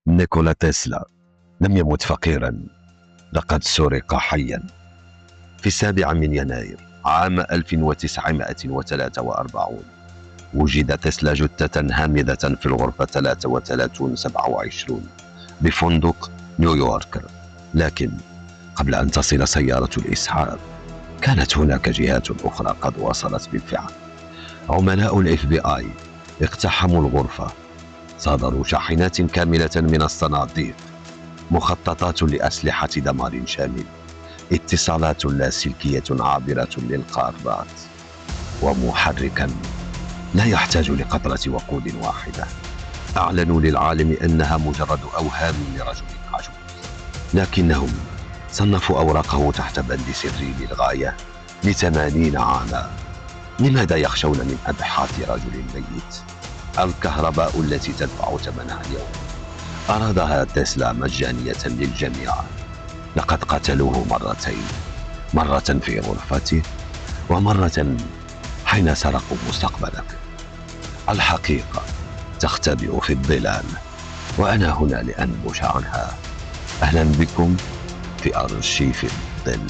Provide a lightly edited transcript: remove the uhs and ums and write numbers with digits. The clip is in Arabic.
نيكولا تسلا لم يمت فقيرا، لقد سرق حيا. في 7 من يناير عام 1943 وجد تسلا جثة هامدة في الغرفة 3327 بفندق نيويورك. لكن قبل أن تصل سيارة الإسعاف كانت هناك جهات أخرى قد وصلت بالفعل. عملاء الاف بي اي اقتحموا الغرفة، صادروا شاحنات كاملة من الصناديق، مخططات لأسلحة دمار شامل، اتصالات لاسلكية عابرة للقارات، ومحركا لا يحتاج لقطرة وقود واحدة. أعلنوا للعالم أنها مجرد أوهام لرجل عجوز، لكنهم صنفوا أوراقه تحت بند سري للغاية ل80 عاما. لماذا يخشون من أبحاث رجل ميت؟ الكهرباء التي تدفع ثمنها اليوم أرادها تسلا مجانية للجميع. لقد قتلوه مرتين، مرة في غرفته ومرة حين سرقوا مستقبلك. الحقيقة تختبئ في الظلال، وأنا هنا لأنبش عنها. أهلا بكم في أرشيف الظل.